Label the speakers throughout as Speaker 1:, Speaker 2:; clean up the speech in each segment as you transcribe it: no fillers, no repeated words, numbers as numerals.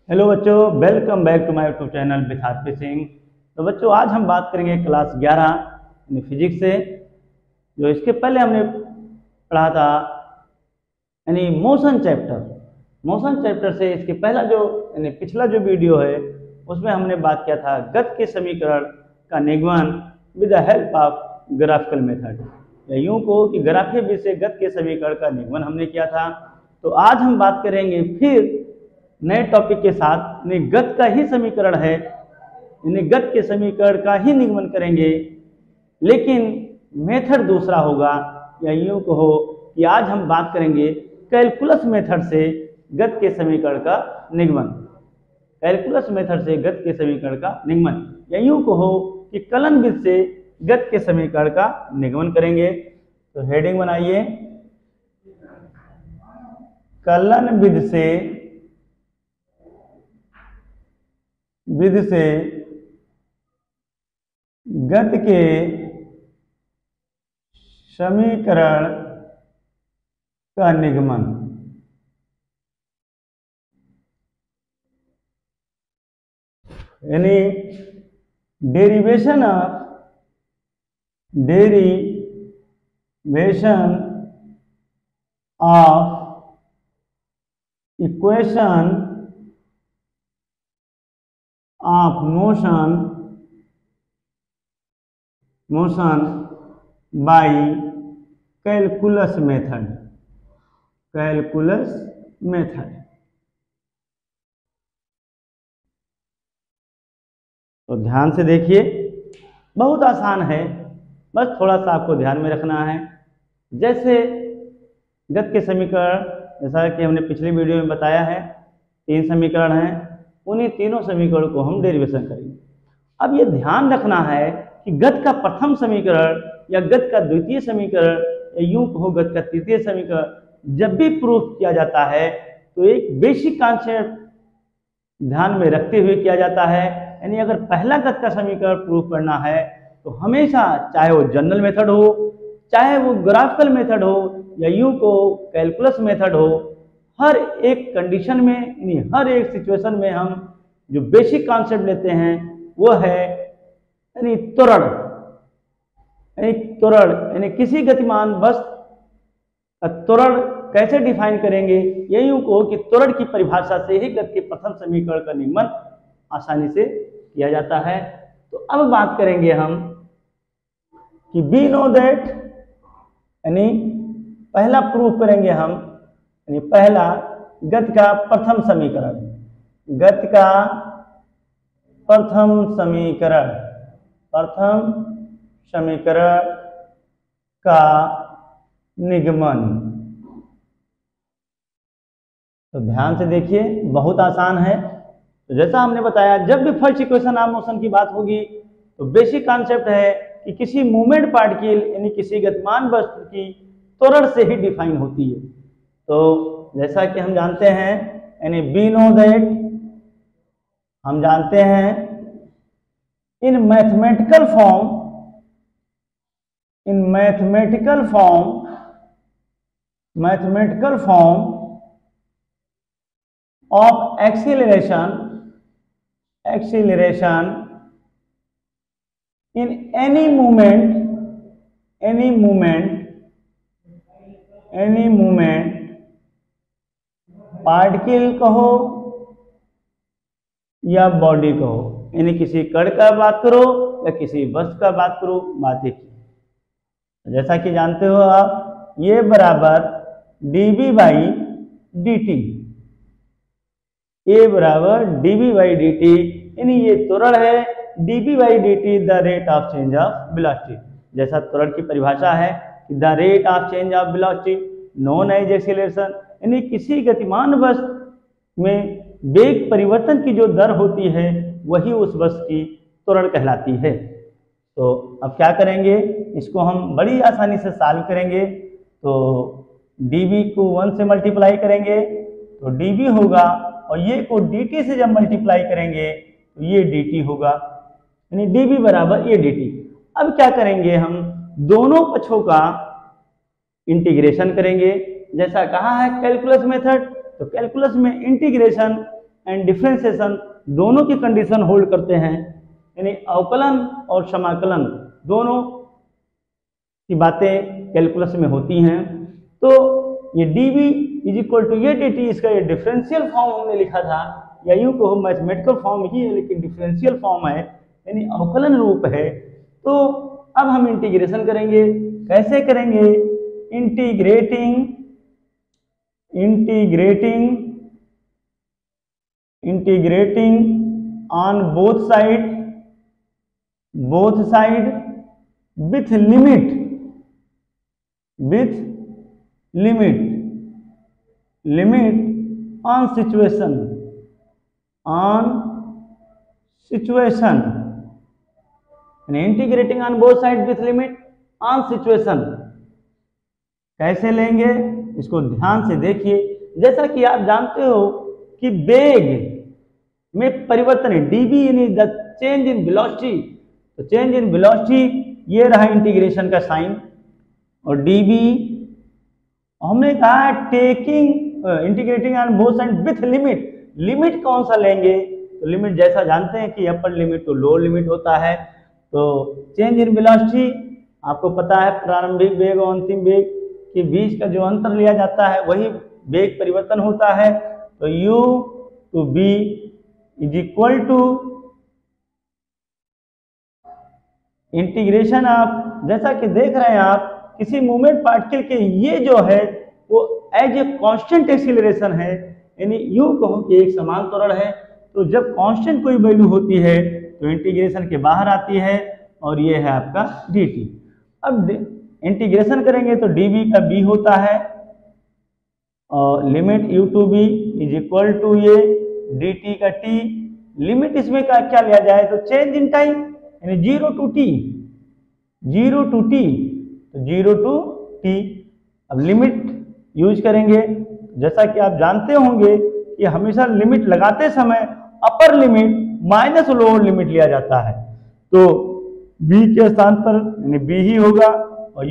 Speaker 1: Hello बच्चों, welcome back to my YouTube channel with RP Singh. तो बच्चों, आज हम बात करेंगे क्लास 11 यानी फिजिक्स से। जो इसके पहले हमने पढ़ा था यानी मोशन चैप्टर से इसके पहला जो यानी पिछला जो वीडियो है उसमें हमने बात किया था गति के समीकरण का निगमन with the help of graphical method, या यूं को कि ग्राफीय विधि से गति के समीकरण का निगमन हमने किया था। तो आज हम बात करेंगे फिर नए टॉपिक के साथ, गति का ही समीकरण है, गति के समीकरण का ही निगमन करेंगे, लेकिन मेथड दूसरा होगा। या यूं कहो कि आज हम बात करेंगे कैलकुलस मेथड से गति के समीकरण का निगमन। कैलकुलस मेथड से गति के समीकरण का निगमन, या यूं कहो कि कलन विधि से गति के समीकरण का निगमन करेंगे। तो हेडिंग बनाइए, कलन विधि से गति के समीकरण का निगमन। यानी derivation of equation of motion by calculus method. तो ध्यान से देखिए, बहुत आसान है, बस थोड़ा सा आपको ध्यान में रखना है। जैसे गति के समीकरण, जैसा कि हमने पिछली वीडियो में बताया है, 3 समीकरण हैं, उन्हीं तीनों समीकरणों को हम डेरिवेशन करेंगे। अब ये ध्यान रखना है कि गति का प्रथम समीकरण या गति का द्वितीय समीकरण या यूं कहो गति का तृतीय समीकरण जब भी प्रूफ किया जाता है तो एक बेसिक कॉन्सेप्ट ध्यान में रखते हुए किया जाता है। यानी अगर पहला गति का समीकरण प्रूफ करना है तो हमेशा, चाहे वो जनरल मेथड हो, चाहे वो ग्राफिकल मेथड हो, या यूं को कैलकुलस मेथड हो, हर एक कंडीशन में यानी हर एक सिचुएशन में हम जो बेसिक कॉन्सेप्ट लेते हैं वो है यानी त्वरण। यानी किसी गतिमान वस्तु का त्वरण कैसे डिफाइन करेंगे, यही को कि त्वरण की परिभाषा से ही गति के प्रथम समीकरण का निगमन आसानी से किया जाता है। तो अब बात करेंगे हम कि वी नो दैट, यानी पहला प्रूफ करेंगे हम, यानी पहला गति का प्रथम समीकरण, प्रथम समीकरण का निगमन। तो ध्यान से देखिए, बहुत आसान है। तो जैसा हमने बताया, जब भी फर्स्ट इक्वेशन ऑफ मोशन की बात होगी तो बेसिक कॉन्सेप्ट है कि किसी मूवमेंट पार्टिकल यानी किसी गतिमान वस्तु की त्वरण से ही डिफाइन होती है। तो जैसा कि हम जानते हैं, यानी वी नो दैट, हम जानते हैं इन mathematical form of acceleration in any movement particle कहो या बॉडी कहो, यानी किसी कण का बात करो या किसी वस्तु का बात करो, बात एक ही। जैसा कि जानते हो आप, ये बराबर dv बाई dt, ए बराबर dv बाई dt, यानी ये त्वरण है। dv by dt the rate of change of velocity. जैसा त्वरण की परिभाषा है कि the rate of change of velocity known as acceleration, यानी किसी गतिमान वस्तु में वेग परिवर्तन की जो दर होती है वही उस वस्तु की त्वरण कहलाती है। तो अब क्या करेंगे, इसको हम बड़ी आसानी से सॉल्व करेंगे। तो dv को 1 से मल्टीप्लाई करेंगे तो dv होगा, और ये को dt से जब मल्टीप्लाई करेंगे तो ये dt होगा, यानी dv बराबर ये dt। अब क्या करेंगे, हम दोनों पक्षों का इंटीग्रेशन करेंगे। जैसा कहा है कैलकुलस मेथड, तो कैलकुलस में इंटीग्रेशन एंड डिफरेंशिएशन दोनों की कंडीशन होल्ड करते हैं, यानी अवकलन और समाकलन दोनों की बातें कैलकुलस में होती हैं। तो ये dv इज इक्वल टू ये dt, इसका ये डिफरेंशियल फॉर्म हमने लिखा था, या यूं कहो मैथमेटिकल फॉर्म ही है लेकिन डिफरेंशियल फॉर्म है, यानी अवकलन रूप है। तो अब हम इंटीग्रेशन करेंगे। कैसे करेंगे? Integrating on both side with limit on situation and integrating on both sides with limit on situation। कैसे लेंगे इसको ध्यान से देखिए। जैसा कि आप जानते हो कि वेग में परिवर्तन है, dv यानी द चेंज इन वेलोसिटी, तो चेंज इन वेलोसिटी ये रहा इंटीग्रेशन का साइन, और dv हमने कहा taking integrating on both side with limit. Limit कौन सा लेंगे? तो लिमिट जैसा जानते हैं कि अपर लिमिट तो लोअर लिमिट होता है। तो चेंज इन वेलोसिटी आपको पता है, प्रारंभिक वेग और अंतिम वेग के बीच का जो अंतर लिया जाता है वही वेग परिवर्तन होता है। तो u to b is equal to integration आप जैसा कि देख रहे हैं आप, किसी मूवमेंट पार्टिकल के ये जो है वो एज ए कांस्टेंट एक्सीलरेशन है, यानी यूं कहो कि एक समान त्वरण है। तो जब कांस्टेंट कोई वैल्यू होती है तो इंटीग्रेशन के बाहर आती है, और ये है आपका dt। अब इंटीग्रेशन करेंगे तो dv का b होता है, और limit u to b is equal to ये dt का t। लिमिट इसमें का क्या लिया जाए? तो चेंज इन टाइम, यानी 0 टू t, तो 0 टू t। अब लिमिट यूज करेंगे, जैसा कि आप जानते होंगे कि हमेशा लिमिट लगाते समय अपर लिमिट माइनस लोअर लिमिट लिया जाता है। तो b के स्थान पर यानी b ही होगा, और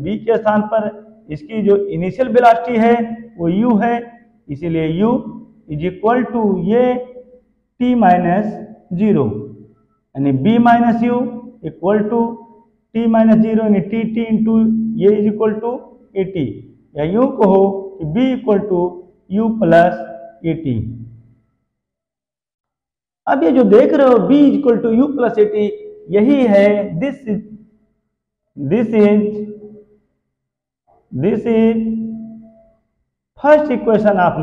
Speaker 1: b के स्थान पर इसकी जो इनिशियल वेलोसिटी है वो u है, इसीलिए u इज इक्वल टू ये t माइनस 0, यानी b minus u equal to t minus 0, यानी टी इंटू ये is equal to a t, या यूं कहो कि b equal to u plus a t. अब ये जो देख रहे हो b equal to u plus a t, यही है this is first equation of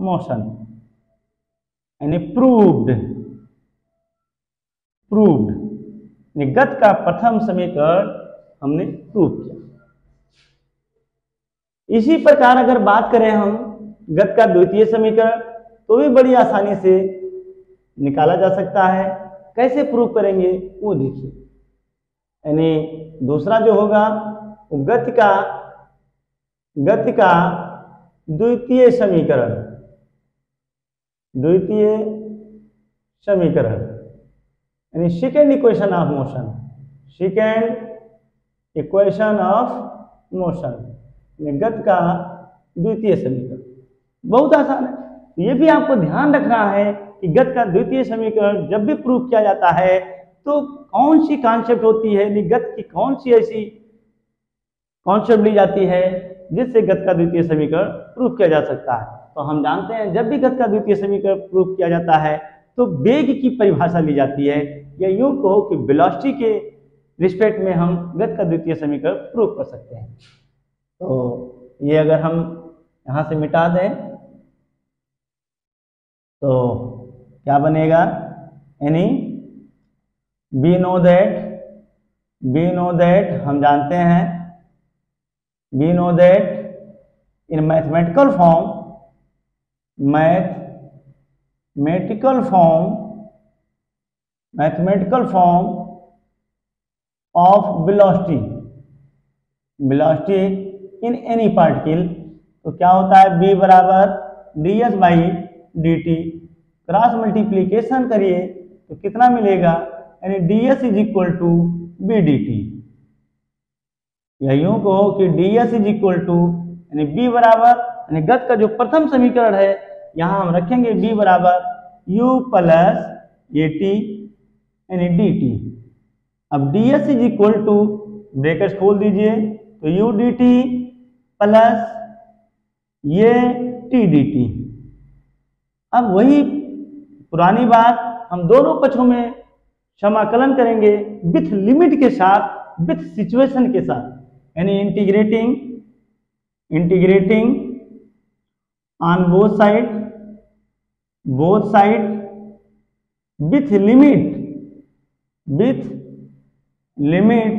Speaker 1: motion, यानी प्रूव्ड गत का प्रथम समीकरण हमने प्रूव किया। इसी प्रकार अगर बात करें हम गत का द्वितीय समीकरण, तो भी बड़ी आसानी से निकाला जा सकता है। कैसे प्रूव करेंगे वो देखिए, यानी दूसरा जो होगा वो गति का द्वितीय समीकरण यानी सेकेंड इक्वेशन ऑफ मोशन, गत का द्वितीय समीकरण। बहुत आसान है। तो ये भी आपको ध्यान रखना है कि गत का द्वितीय समीकरण जब भी प्रूव किया जाता है तो कौन सी कॉन्सेप्ट होती है, गत की कौन सी ऐसी कॉन्सेप्ट ली जाती है जिससे गत का द्वितीय समीकरण प्रूव किया जा सकता है। तो हम जानते हैं जब भी गत का द्वितीय समीकरण प्रूव किया जाता है तो वेग की परिभाषा ली जाती है, या यूं कहो कि वेलोसिटी के रिस्पेक्ट में हम गत का द्वितीय समीकरण प्रूव कर सकते हैं। तो ये अगर हम यहां से मिटा दें तो क्या बनेगा, यानी वी नो दैट हम जानते हैं, we know that in mathematical form of velocity in any particle, तो क्या होता है, b बराबर ds by d t, cross multiplication करिए तो कितना मिलेगा, यानी ds is equal to B d t, या यूं कहो कि ds इज इक्वल टू यानी b बराबर यानी गत का जो प्रथम समीकरण है यहाँ हम रखेंगे b बराबर u प्लस ए टी यानी डी टी। अब d s is equal to, bracket खोल दीजिए, तो यू डी टी प्लस ये टी डी टी। अब वही पुरानी बात, हम दोनों पक्षों में समाकलन करेंगे विथ लिमिट के साथ, विथ सिचुएशन के साथ, यानी integrating on both side with limit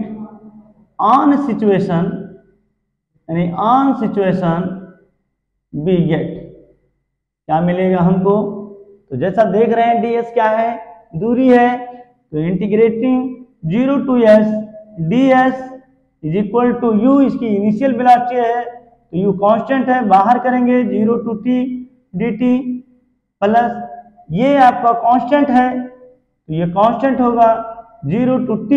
Speaker 1: on situation, यानी ऑन सिचुएशन बी गेट। क्या मिलेगा हमको? तो जैसा देख रहे हैं ds क्या है, दूरी है, तो integrating 0 to s ds is equal to u, इसकी इनिशियल वेलोसिटी है तो u कांस्टेंट है, बाहर करेंगे 0 to t dt प्लस ये आपका कांस्टेंट है तो ये कांस्टेंट होगा 0 to t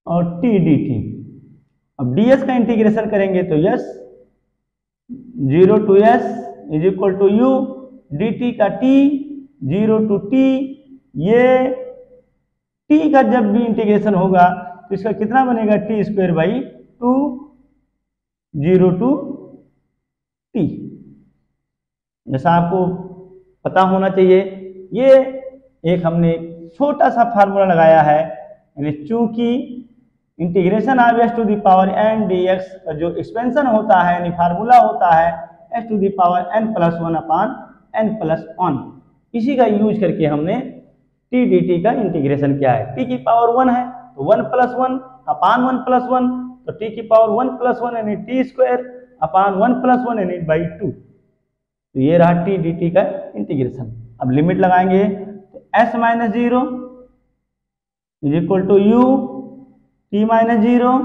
Speaker 1: और t dt। अब ds का इंटीग्रेशन करेंगे तो s 0 to s is equal to u dt का t 0 to t, ये t का जब भी इंटीग्रेशन होगा तो इसका कितना बनेगा, t square by 2 0 to t। जैसा आपको पता होना चाहिए, ये एक हमने छोटा सा फार्मूला लगाया है, यानी चूंकि integration of s to the power n dx का जो एक्सपेंशन होता है, यानी फार्मूला होता है s to the power n plus 1 upon n plus 1, इसी का यूज करके हमने t dt का इंटीग्रेशन किया है। t की पावर 1 है तो 1 प्लस 1 अपान 1 प्लस 1, तो t की पावर 1 प्लस 1 यानी t स्क्वायर अपान 1 प्लस 1 यानी बाई 2। तो ये रहा t dt का इंटीग्रेशन। अब लिमिट लगाएंगे तो s minus 0 is equal to u t minus 0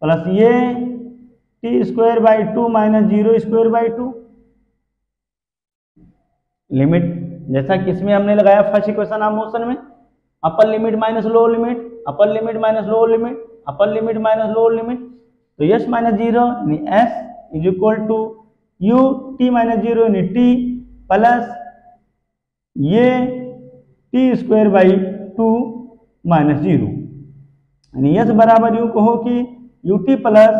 Speaker 1: plus ये t square by 2 minus 0 square by 2। Limit जैसा कि इसमें हमने लगाया फर्स्ट इक्वेशन ऑफ मोशन में, upper limit minus lower limit, upper limit minus lower limit, upper limit minus lower limit, तो s minus 0 यानी s is equal to u t minus 0 यानी t plus ये t स्क्वायर बाई 2 माइनस 0, यानी s बराबर यू कहो कि ut plus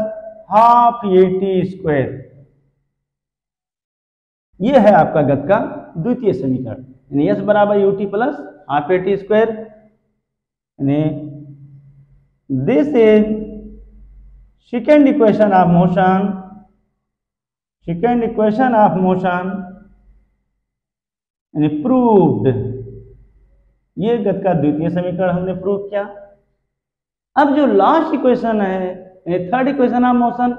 Speaker 1: half ये t स्क्वायर। ये है आपका गत का द्वितीय समीकरण, यानी s बराबर ut plus half a t square, यानी this is second equation of motion, second equation of motion यानी प्रूव्ड। ये गत का द्वितीय समीकरण हमने प्रूव किया। अब जो लास्ट इक्वेशन है यानी थर्ड इक्वेशन ऑफ मोशन,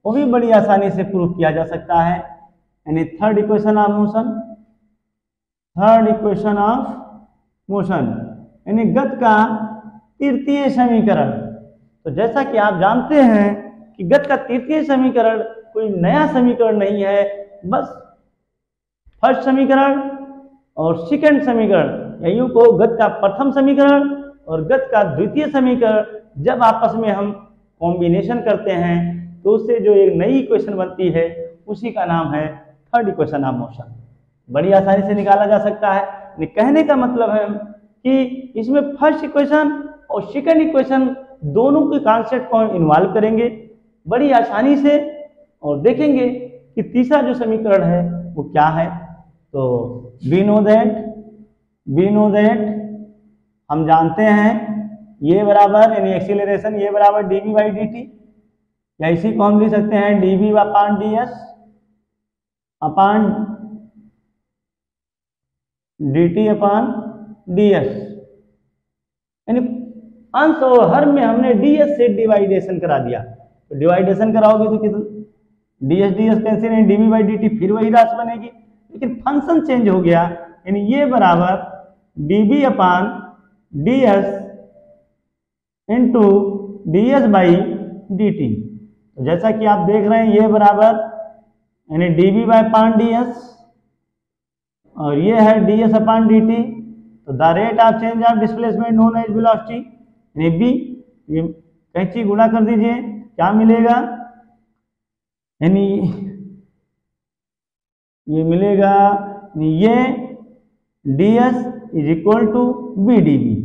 Speaker 1: वो भी बड़ी आसानी से प्रूव किया जा सकता है, यानी third equation of motion, third equation of motion यानी गत का तृतीय समीकरण। तो जैसा कि आप जानते हैं कि गत का तृतीय समीकरण कोई नया समीकरण नहीं है, बस फर्स्ट समीकरण और सेकंड समीकरण, या यूं को गत का प्रथम समीकरण और गत का द्वितीय समीकरण जब आपस में हम कॉम्बिनेशन करते हैं तो उससे जो एक नई इक्वेशन बनती है उसी का नाम है थर्ड इक्वेशन ऑफ मोशन। बड़ी आसानी से निकाला जा सकता है। कहने का मतलब है कि इसमें फर्स्ट इक्वेशन और सेकंड इक्वेशन दोनों के कॉन्सेप्ट को हम इन्वॉल्व करेंगे बड़ी आसानी से और देखेंगे कि तीसरा जो समीकरण है वो क्या है। तो वी नो दैट हम जानते हैं ये बराबर यानी एक्सीलरेशन ये बराबर dv बाई dt, या इसी को हम लिख सकते हैं dv अपान ds अपान dt अपान ds, यानी अंश और हर में हमने ds से डिवाइडेशन करा दिया। तो डिवाइडेशन कराओगे तो कितना ds कैंसिल है, dv बाई dt फिर वही राशि बनेगी, लेकिन फंक्शन चेंज हो गया, यानी ये बराबर dv upon ds into ds by dt। तो जैसा कि आप देख रहे हैं ये बराबर यानी dv बाई अपान ds और ये है ds अपान dt। तो the rate of change of displacement known as velocity यानी b, ये कैंची गुणा कर दीजिए क्या मिलेगा, यानी ये मिलेगा, ये ds is equal to B D B.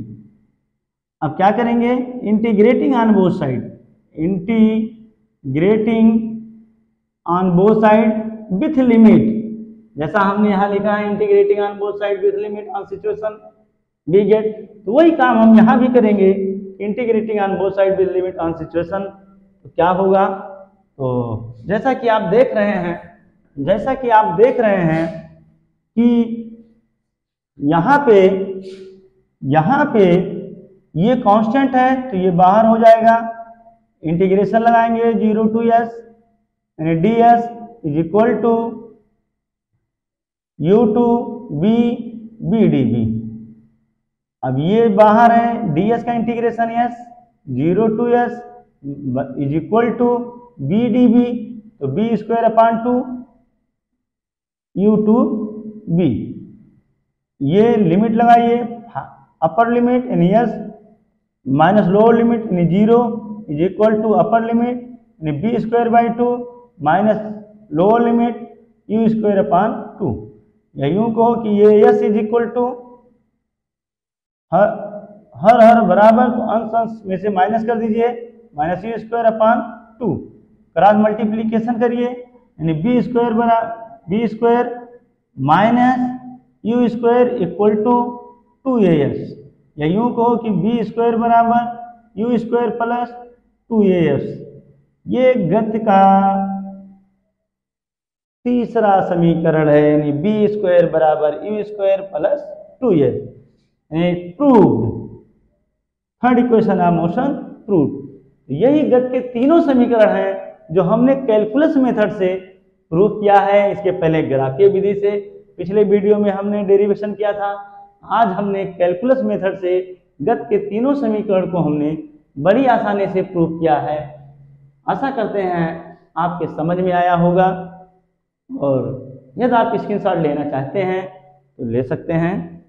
Speaker 1: अब क्या करेंगे, integrating on both side, integrating on both side with limit, जैसा हमने यहाँ लिखा है integrating on both side with limit on situation we get, तो वही काम हम यहाँ भी करेंगे, integrating on both side with limit on situation. तो क्या होगा, तो जैसा कि आप देख रहे हैं कि यहाँ पे ये कांस्टेंट है तो ये बाहर हो जाएगा, इंटीग्रेशन लगाएंगे 0 to s, यानी ds is equal to u to b b d. अब ये बाहर है, ds का integration s 0 to s is equal to b d b, तो b square upon 2 u to b। ये लिमिट लगाइए, अपर लिमिट यानी s माइनस लोअर लिमिट यानी 0 is equal to upper limit यानी B square by 2 minus lower limit u square upon 2। या यूं कहो कि ये s इज इक्वल टू हर बराबर, तो अंश में से माइनस कर दीजिए, minus U square upon 2, cross multiplication करिए, यानी B square minus U square equal to 2as। या यूं कहो कि बी स्क्वायर बराबर यू स्क्वायर प्लस 2as। ये गति का तीसरा समीकरण है, यानी बी स्क्वायर बराबर यू स्क्वायर प्लस 2as, यानी proved, third equation of motion proved. यही गति के तीनों समीकरण हैं जो हमने कैलकुलस मेथड से प्रूव किया है। इसके पहले ग्राफीय विधि से पिछले वीडियो में हमने डेरिवेशन किया था, आज हमने कैलकुलस मेथड से गति के तीनों समीकरण को हमने बड़ी आसानी से प्रूव किया है। आशा करते हैं आपके समझ में आया होगा, और यदि आप स्क्रीनशॉट लेना चाहते हैं तो ले सकते हैं।